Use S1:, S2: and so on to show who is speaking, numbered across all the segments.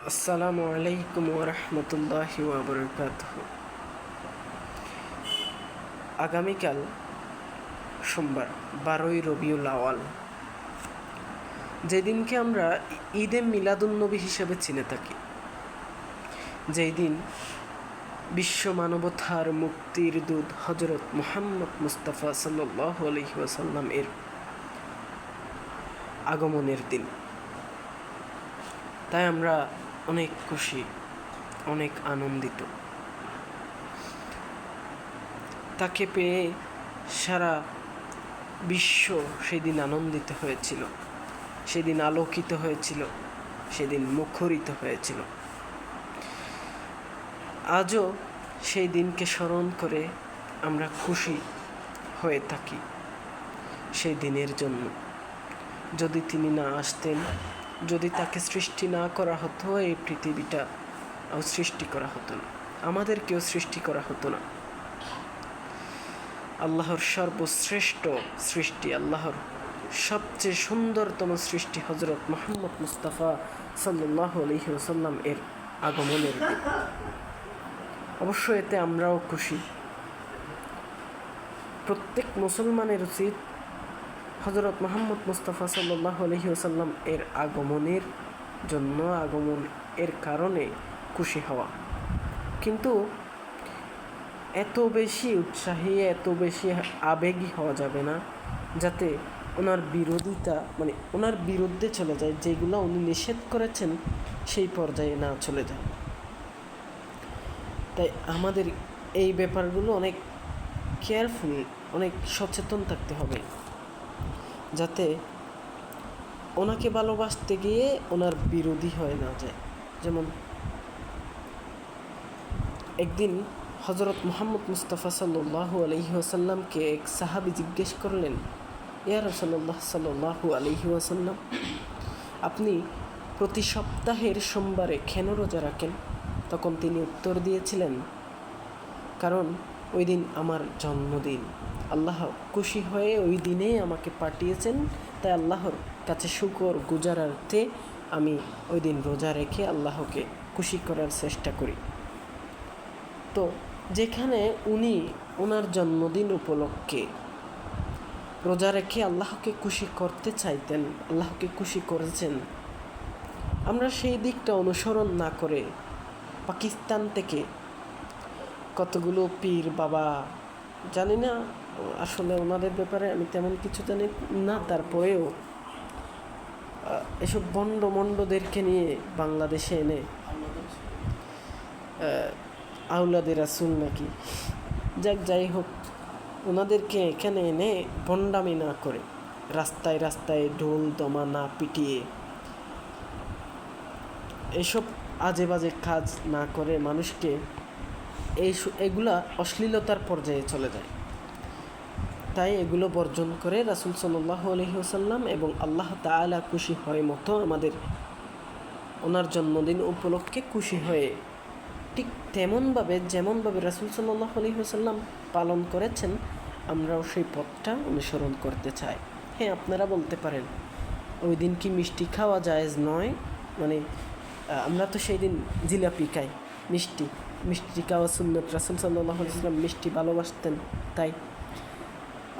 S1: আসসালামু আলাইকুম ওরহমতুল্লাহি ওয়াবারাকাতুহ। আগামীকাল সোমবার 12ই রবিউল আওয়াল, যেদিনকে আমরা ঈদে মিলাদুন্নবী হিসেবে চিনে থাকি, যেই দিন বিশ্ব মানবতার মুক্তির দূত হজরত মুহাম্মদ মুস্তাফা সাল্লাল্লাহু আলাইহি ওয়াসাল্লাম এর আগমনের দিন। তাই আমরা অনেক খুশি, অনেক আনন্দিত। তাকে পেয়ে সারা বিশ্ব সেদিন আনন্দিত হয়েছিল, সেদিন আলোকিত হয়েছিল, সেদিন মুখরিত হয়েছিল। আজও সেই দিনকে স্মরণ করে আমরা খুশি হয়ে থাকি সেই দিনের জন্য। যদি তিনি না আসতেন, যদি তাকে সৃষ্টি না করা হতো, এই পৃথিবীটা সৃষ্টি করা হতো না, আমাদেরকেও সৃষ্টি করা হতো না। আল্লাহর সর্বশ্রেষ্ঠ সৃষ্টি, আল্লাহর সবচেয়ে সুন্দরতম সৃষ্টি হজরত মুহাম্মদ মুস্তাফা সাল্লাল্লাহু আলাইহি ওয়াসাল্লাম এর আগমনের দিন। অবশ্য এতে আমরাও খুশি। প্রত্যেক মুসলমানের উচিত হজরত মুহাম্মদ মুস্তাফা সাল্লাল্লাহু আলাইহি ওয়াসাল্লাম এর আগমনের জন্য, আগমন এর কারণে খুশি হওয়া। কিন্তু এত বেশি উৎসাহী, এত বেশি আবেগী হওয়া যাবে না যাতে ওনার বিরোধিতা, ওনার বিরুদ্ধে চলে যায়, যেগুলো উনি নিষেধ করেছেন সেই পর্যায়ে না চলে যায়। তাই আমাদের এই ব্যাপারগুলো অনেক কেয়ারফুল, অনেক সচেতন থাকতে হবে, যাতে ওনাকে ভালোবাসতে গিয়ে ওনার বিরোধী হয়ে না যায়। যেমন একদিন হজরত মুহাম্মদ মুস্তাফা সাল্লাল্লাহু আলাইহি ওয়াসাল্লামকে এক সাহাবী জিজ্ঞেস করলেন, ইয়া রাসূলুল্লাহ সাল্লাল্লাহু আলাইহি ওয়াসাল্লাম, আপনি প্রতি সপ্তাহের সোমবারে কেন রোজা রাখেন? তখন তিনি উত্তর দিয়েছিলেন, কারণ ওই দিন আমার জন্মদিন। আল্লাহ খুশি হয়ে ওই দিনেই আমাকে পাঠিয়েছেন, তাই আল্লাহর কাছে শুকর গুজারার্থে আমি ওই দিন রোজা রেখে আল্লাহকে খুশি করার চেষ্টা করি। তো যেখানে উনি ওনার জন্মদিন উপলক্ষে রোজা রেখে আল্লাহকে খুশি করতে চাইতেন, আল্লাহকে খুশি করেছেন, আমরা সেই দিকটা অনুসরণ না করে পাকিস্তান থেকে কতগুলো পীর বাবা, জানি না আসলে ওনাদের ব্যাপারে আমি তেমন কিছু জানি না, তারপরেও এসব মণ্ডদেরকে নিয়ে বাংলাদেশে এনে আউলাদে রাসূল নাকি, যাই হোক, ওনাদেরকে এখানে এনে ভণ্ডামি না করে, রাস্তায় রাস্তায় ঢোল দমা না পিটিয়ে, এসব আজে বাজে কাজ না করে মানুষকে এগুলা অশ্লীলতার পর্যায়ে চলে যায়। তাই এগুলো বর্জন করে রাসূল সাল্লাল্লাহু আলাইহি ওয়াসাল্লাম এবং আল্লাহ তাআলা খুশি হয় মতো আমাদের ওনার জন্মদিন উপলক্ষে খুশি হয়ে ঠিক যেমনভাবে রাসূল সাল্লাল্লাহু আলাইহি ওয়াসাল্লাম পালন করেছেন, আমরাও সেই পথটা অনুসরণ করতে চাই। হ্যাঁ, আপনারা বলতে পারেন, ওই দিন কি মিষ্টি খাওয়া জায়েজ নয়? আমরা তো সেই দিন জিলাপি খাই, মিষ্টি খাওয়া সুন্নত। রাসূল সাল্লাল্লাহু আলাইহি ওয়াসাল্লাম মিষ্টি ভালোবাসতেন, তাই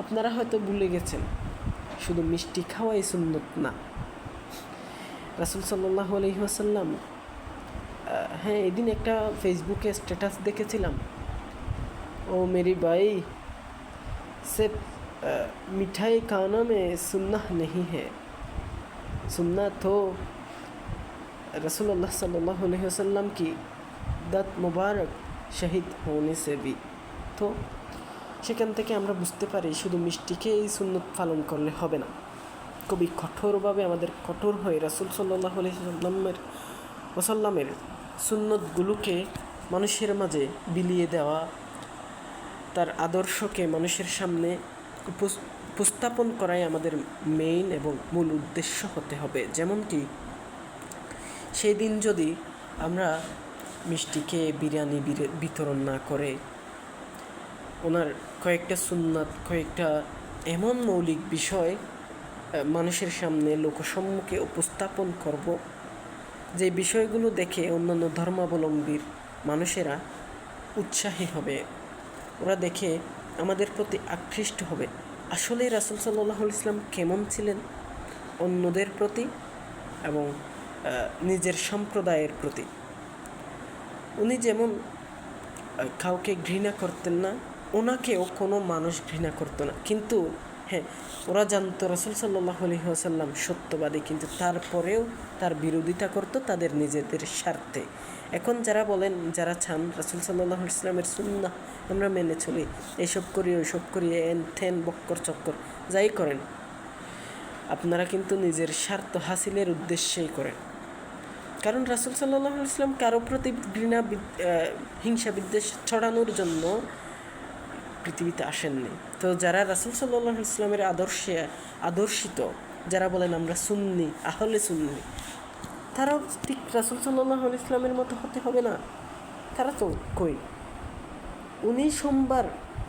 S1: আপনারা হয়তো ভুলে গেছেন, শুধু মিষ্টি খাওয়াই সুন্নত না। রাসূল সাল্লাল্লাহু আলাইহি ওয়াসাল্লাম, হ্যাঁ, এদিন একটা ফেসবুকে স্ট্যাটাস দেখেছিলাম, ও মেরি ভাই सिर्फ मिठाई खाना में सुन्नह नहीं है, सुन्ना तो रसूलुल्लाह सल्लल्लाहु अलैहि वसल्लम की दात मुबारक शहीद होने से भी। তো সেখান থেকে আমরা বুঝতে পারি শুধু মিষ্টিকে এই সুন্নত পালন করলে হবে না, খুবই কঠোরভাবে আমাদের কঠোর হয়ে রাসূল সাল্লাল্লাহু আলাইহি ওয়াসাল্লামের সুন্নতগুলোকে মানুষের মাঝে বিলিয়ে দেওয়া, তার আদর্শকে মানুষের সামনে উপস্থাপন করাই আমাদের মেইন এবং মূল উদ্দেশ্য হতে হবে। যেমন কি সেই দিন যদি আমরা মিষ্টিকে বিরিয়ানি বিতরণ না করে ওনার কয়েকটা সুন্নাত, কয়েকটা এমন মৌলিক বিষয় মানুষের সামনে লোকসম্মুখে উপস্থাপন করব, যে বিষয়গুলো দেখে অন্যান্য ধর্মাবলম্বীর মানুষেরা উৎসাহী হবে, ওরা দেখে আমাদের প্রতি আকৃষ্ট হবে। আসলে রাসূল সাল্লাল্লাহু আলাইহি ওয়াসাল্লাম কেমন ছিলেন অন্যদের প্রতি এবং নিজের সম্প্রদায়ের প্রতি। উনি যেমন কাউকে ঘৃণা করতেন না, ওনাকেও কোনো মানুষ ঘৃণা করতো না। কিন্তু হ্যাঁ, ওরা জানতো রাসূল সাল্লাল্লাহু আলাইহি ওয়াসাল্লাম সত্যবাদী, কিন্তু তারপরেও তার বিরোধিতা করতো তাদের নিজেদের স্বার্থে। এখন যারা বলেন, যারা চান রাসূল সাল্লাল্লাহু আলাইহি ওয়াসাল্লামের সুন্নাহ আমরা মেনে চলি, এইসব করি ওইসব করি, এন থেন বক্কর চক্কর যাই করেন, আপনারা কিন্তু নিজের স্বার্থ হাসিলের উদ্দেশ্যেই করেন। কারণ রাসূল সাল্লাল্লাহু আলাইহি ওয়াসাল্লাম কারো প্রতি ঘৃণা হিংসা বিদ্বেষ ছড়ানোর জন্য পৃথিবীতে আসেননি। তো যারা রাসূল সাল্লাল্লাহু আলাইহি ওয়াসাল্লামের আদর্শে আদর্শিত, যারা বলেন আমরা সুন্নি, আহলে সুন্নি, তারাও ঠিক রাসূল সাল্লাল্লাহু আলাইহি ওয়াসাল্লামের মতো হতে হবে না? তারা তো কই, উনি সোমবার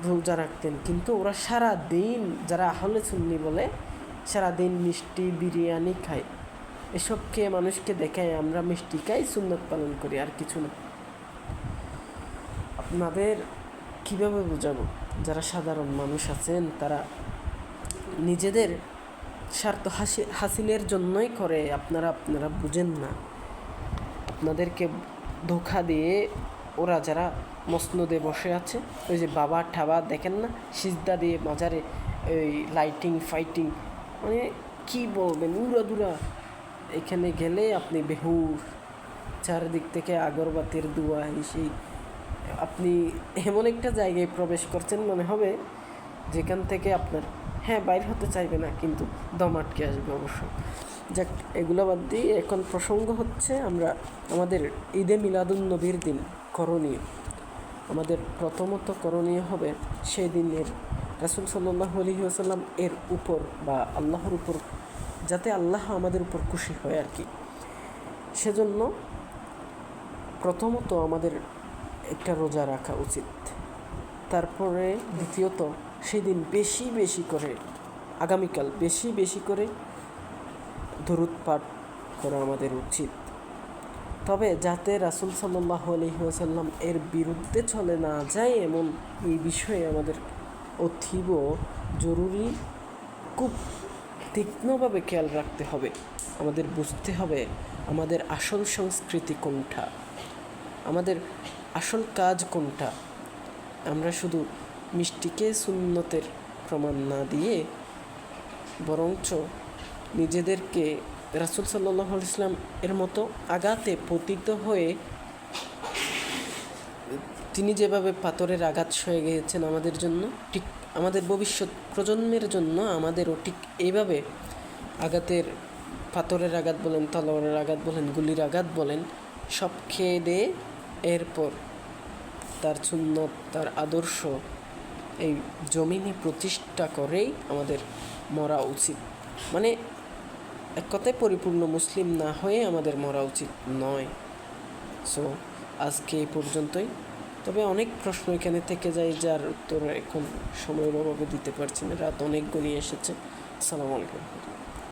S1: রোজা রাখতেন, কিন্তু ওরা সারা দিন, যারা আহলে সুন্নি বলে, সারাদিন মিষ্টি বিরিয়ানি খায়, এসব খেয়ে মানুষকে দেখায় আমরা মিষ্টি খাই, সুন্নত পালন করি, আর কিছু না। আপনাদের কীভাবে বোঝাবো? যারা সাধারণ মানুষ আছেন তারা নিজেদের স্বার্থ হাসিলের জন্যই করে, আপনারা বুঝেন না। আপনাদেরকে ধোঁকা দিয়ে ওরা যারা মসনদে বসে আছে, ওই যে বাবা ঠাবা দেখেন না, সিজদা দিয়ে মাজারে ওই লাইটিং ফাইটিং, মানে কী বলবেন, উড়াদুরা, এখানে গেলে আপনি বেহুশ, চারিদিক থেকে আগরবাতির ধোঁয়া সেই, আপনি এমন একটা জায়গায় প্রবেশ করছেন মনে হবে যেখান থেকে আপনার বাইর হতে চাইবে না, কিন্তু দম আটকে আসবে অবশ্য। যাক, এগুলো বাদ দিয়ে এখন প্রসঙ্গ হচ্ছে আমরা আমাদের ঈদে মিলাদুন্নবীর দিন করণীয়। আমাদের প্রথমত করণীয় হবে সেই দিনের রাসূল সাল্লাল্লাহু আলাইহি ওয়াসাল্লাম এর উপর বা আল্লাহর উপর, যাতে আল্লাহ আমাদের উপর খুশি হয় আর কি। সেজন্য প্রথমত আমাদের একটা রোজা রাখা উচিত। তারপরে দ্বিতীয়ত সেদিন বেশি বেশি করে, আগামীকাল বেশি বেশি করে দরুদ পাঠ করা আমাদের উচিত। তবে যাতে রাসূল সাল্লাল্লাহু আলাইহি ওয়াসাল্লাম এর বিরুদ্ধে চলে না যায়, এমন এই বিষয়ে আমাদের অতীব জরুরি, খুব তীক্ষ্ণভাবে খেয়াল রাখতে হবে। আমাদের বুঝতে হবে আমাদের আসল সংস্কৃতি কোনটা, আমাদের আসল কাজ কোনটা। আমরা শুধু মিষ্টিকে সুন্নতের প্রমাণ না দিয়ে বরঞ্চ নিজেদেরকে রাসূল সাল্লাল্লাহু আলাইহি ওয়াসাল্লাম এর মতো আঘাতে পতিত হয়ে, তিনি যেভাবে পাথরের আঘাত সয়ে গিয়েছেন আমাদের জন্য, ঠিক আমাদের ভবিষ্যৎ প্রজন্মের জন্য আমাদেরও ঠিক এইভাবে আঘাতের, পাথরের আঘাত বলেন, তলোয়ারের আঘাত বলেন, গুলির আঘাত বলেন, সব খেয়ে দিয়ে এরপর তার সুন্নত, তার আদর্শ এই জমিনে প্রতিষ্ঠা করেই আমাদের মরা উচিত। মানে এক কথায় পরিপূর্ণ মুসলিম না হয়ে আমাদের মরা উচিত নয়। সো আজকে এই পর্যন্তই। তবে অনেক প্রশ্ন এখানে থেকে যায়, যার উত্তর এখন সময়ের অভাবে দিতে পারছি না, রাত অনেক গড়িয়ে এসেছে। আসসালামু আলাইকুম।